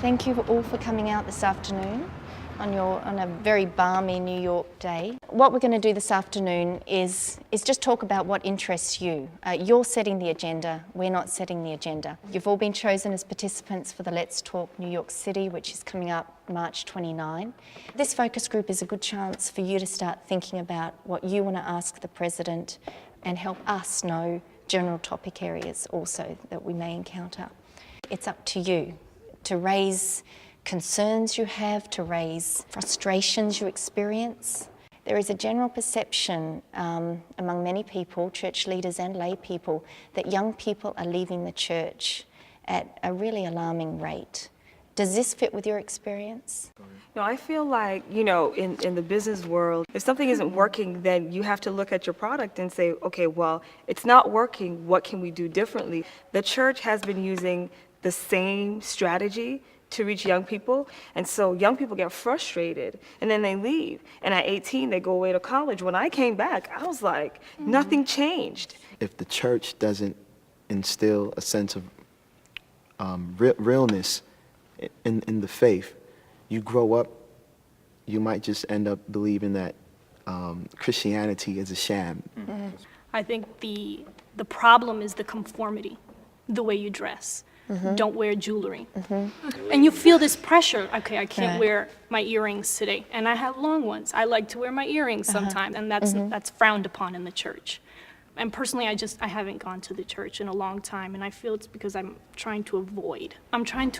Thank you all for coming out this afternoon on a very balmy New York day. What we're going to do this afternoon is just talk about what interests you. You're setting the agenda, we're not setting the agenda. You've all been chosen as participants for the Let's Talk New York City, which is coming up March 29. This focus group is a good chance for you to start thinking about what you want to ask the President and help us know general topic areas also that we may encounter. It's up to you to raise concerns you have, to raise frustrations you experience. There is a general perception among many people, church leaders and lay people, that young people are leaving the church at a really alarming rate. Does this fit with your experience? No, I feel like, in the business world, if something isn't working, then you have to look at your product and say, okay, well, it's not working, what can we do differently? The church has been using the same strategy to reach young people, and so young people get frustrated and then they leave, and at 18 they go away to college. When I came back, I was like, nothing changed. If the church doesn't instill a sense of realness in the faith, you grow up, you might just end up believing that Christianity is a sham. Mm-hmm. I think the problem is the conformity, the way you dress. Mm-hmm. Don't wear jewelry. Mm-hmm. And you feel this pressure. Okay, I can't wear my earrings today. And I have long ones. I like to wear my earrings sometimes, and that's frowned upon in the church. And personally, I haven't gone to the church in a long time, and I feel it's because I'm trying to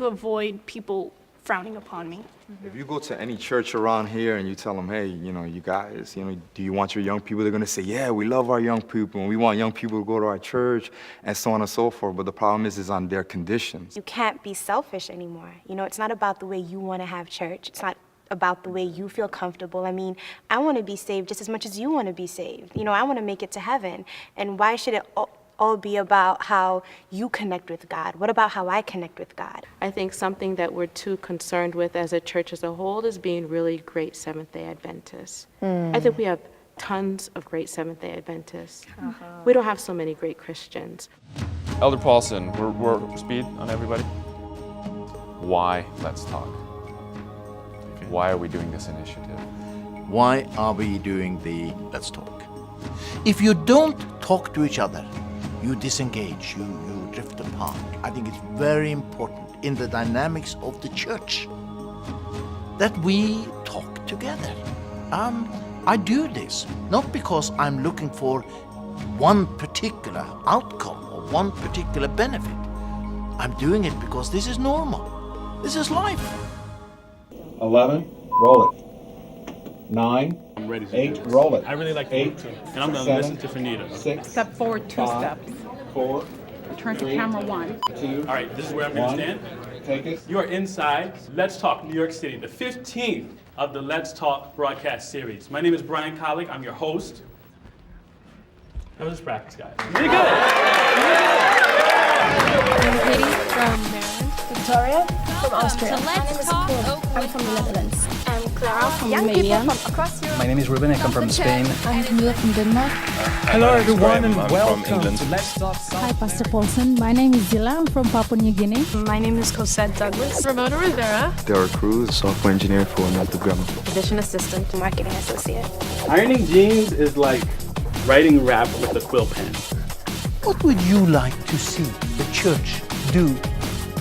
avoid people frowning upon me. If you go to any church around here and you tell them, hey, you guys, do you want your young people? They're going to say, yeah, we love our young people, and we want young people to go to our church, and so on and so forth. But the problem is on their conditions. You can't be selfish anymore. It's not about the way you want to have church. It's not about the way you feel comfortable. I mean, I want to be saved just as much as you want to be saved. I want to make it to heaven. And why should it all be about how you connect with God? What about how I connect with God? I think something that we're too concerned with as a church as a whole is being really great Seventh-day Adventists. I think we have tons of great Seventh-day Adventists. We don't have so many great Christians. Elder Paulsen, we're up to speed on everybody. Why Let's Talk? Why are we doing this initiative? Why are we doing the Let's Talk? If you don't talk to each other, you disengage, you drift apart. I think it's very important in the dynamics of the church that we talk together. I do this not because I'm looking for one particular outcome or one particular benefit. I'm doing it because this is normal. This is life. 11, roll it. 9, 8, roll it. I really like 8, too. And I'm going to listen to Fanita. 6, Step forward 2 steps. 4, Turn to 3, camera 1. 2, All right, this is where I'm going to stand. Take it. You are inside Let's Talk New York City, the 15th of the Let's Talk broadcast series. My name is Brian Collick. I'm your host. How was this practice, guys? You did good. I'm Katie from Maryland. Victoria from Austria. Let's Talk. I'm from the Netherlands. I'm Clara from Young Romania. people from across Europe. My name is Ruben, I come from Spain. I'm Camila from Denmark. Hello everyone and welcome from England. to Let's Talk. Hi Pastor Paulsen, my name is Zilla, I'm from Papua New Guinea. My name is Cosette Douglas. Ramona Rivera. Derek Cruz, software engineer for Northrop Grumman. Edition assistant, marketing associate. Ironing jeans is like writing rap with a quill pen. What would you like to see the church do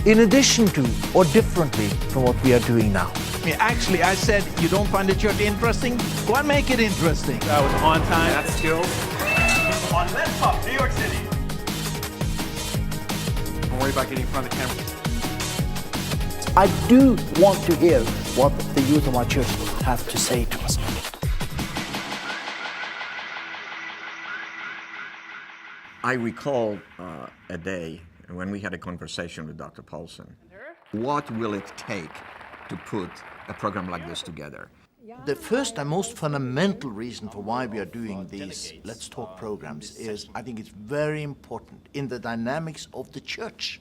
in addition to or differently from what we are doing now? Actually, I said you don't find the church interesting? Go and make it interesting. I was on time. That's skills. On Let's Talk New York City. Don't worry about getting in front of the camera. I do want to hear what the youth of our church have to say to us. I recall a day when we had a conversation with Dr. Paulsen. What will it take to put a program like this together? The first and most fundamental reason for why we are doing these Let's Talk programs is I think it's very important in the dynamics of the church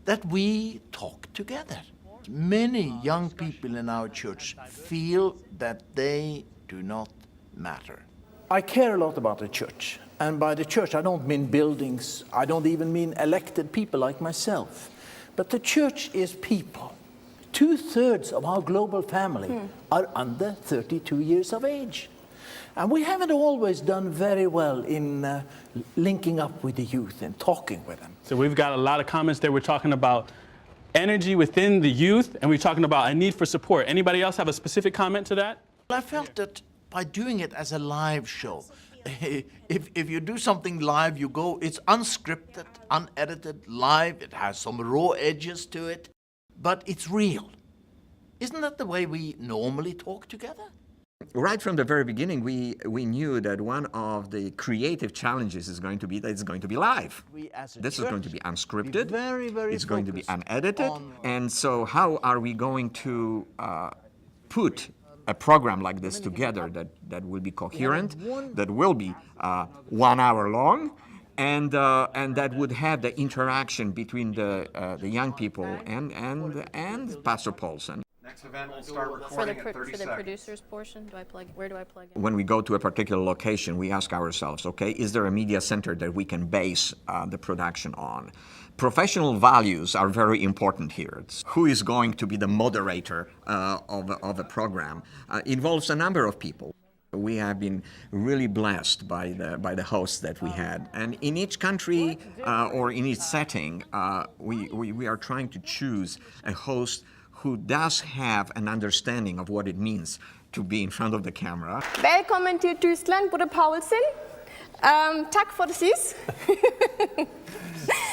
that we talk together. Many young people in our church feel that they do not matter. I care a lot about the church. And by the church, I don't mean buildings. I don't even mean elected people like myself. But the church is people. 2/3 of our global family are under 32 years of age. And we haven't always done very well in linking up with the youth and talking with them. So we've got a lot of comments there. We're talking about energy within the youth, and we're talking about a need for support. Anybody else have a specific comment to that? I felt that by doing it as a live show, if you do something live, you go, it's unscripted, unedited, live, it has some raw edges to it, but it's real. Isn't that the way we normally talk together? Right from the very beginning, we knew that one of the creative challenges is going to be that it's going to be live. This is going to be unscripted, it's going to be unedited, and so how are we going to put a program like this together that will be coherent, that will be 1 hour long, and that would have the interaction between the young people and Pastor Paulsen. Next event will start recording in 30 seconds. For the producer's portion, where do I plug in? When we go to a particular location, we ask ourselves, okay, is there a media center that we can base the production on? Professional values are very important here. It's who is going to be the moderator of a program involves a number of people. We have been really blessed by the hosts that we had. And in each country or in each setting, we are trying to choose a host who does have an understanding of what it means to be in front of the camera. Velkommen til Tyskland, Bruder Paulsen. Tak for det sidst.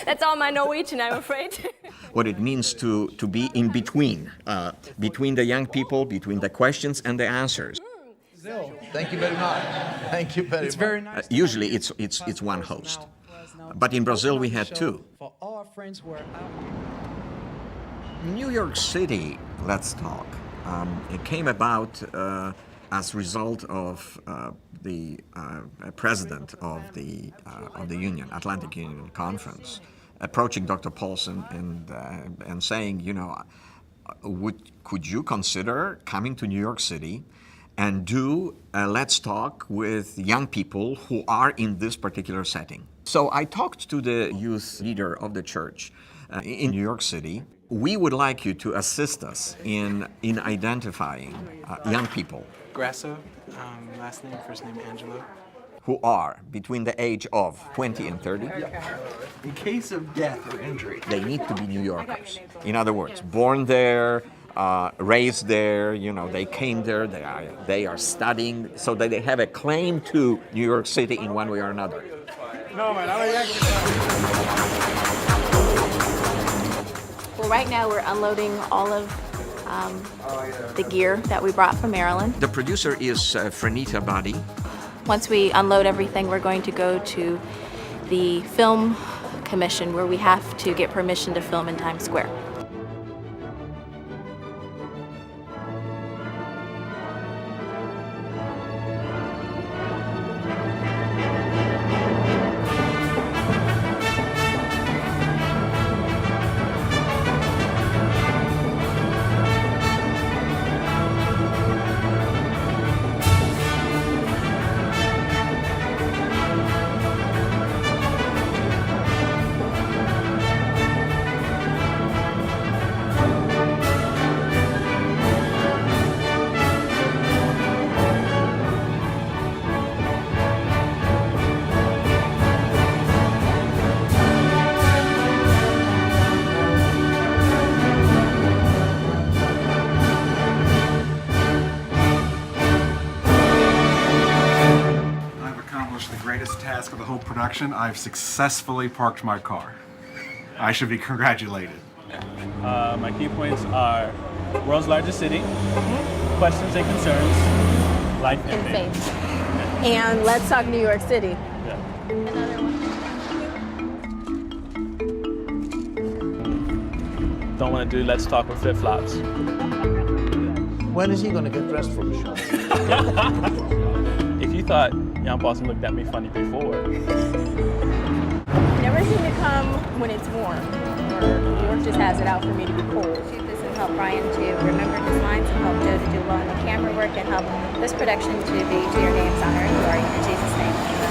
That's all my Norwegian, I'm afraid. What it means to be in between, between the young people, between the questions and the answers. Thank you very much. Thank you very much. Very nice. Usually it's one host, but in Brazil we had two. For all our friends who are out. New York City, let's talk. It came about as a result of the president of the Union, Atlantic Union Conference, approaching Dr. Paulsen and saying, you know, could you consider coming to New York City and do a Let's Talk with young people who are in this particular setting? So I talked to the youth leader of the church in New York City. We would like you to assist us in identifying young people. Grasso, last name, first name Angelo. Who are between the age of 20 and 30. In case of death or injury. They need to be New Yorkers. In other words, born there, raised there, you know, they came there, they are studying, so that they have a claim to New York City in one way or another. No, man, Well, right now we're unloading all of the gear that we brought from Maryland. The producer is Franita Badi. Once we unload everything, we're going to go to the film commission where we have to get permission to film in Times Square. task of the whole production, I've successfully parked my car. I should be congratulated. My key points are world's largest city, questions and concerns, life and faith. And let's talk New York City. Yeah. Another one. Don't want to do let's talk with flip-flops. When is he going to get dressed for the show? If you thought Jan Paulsen looked at me funny before. Never seem to come when it's warm. New York just has it out for me to be cold. Shoot this and help Brian to remember his lines and help Joe to do well in the camera work and help this production to be to your name's honor and glory. In Jesus' name.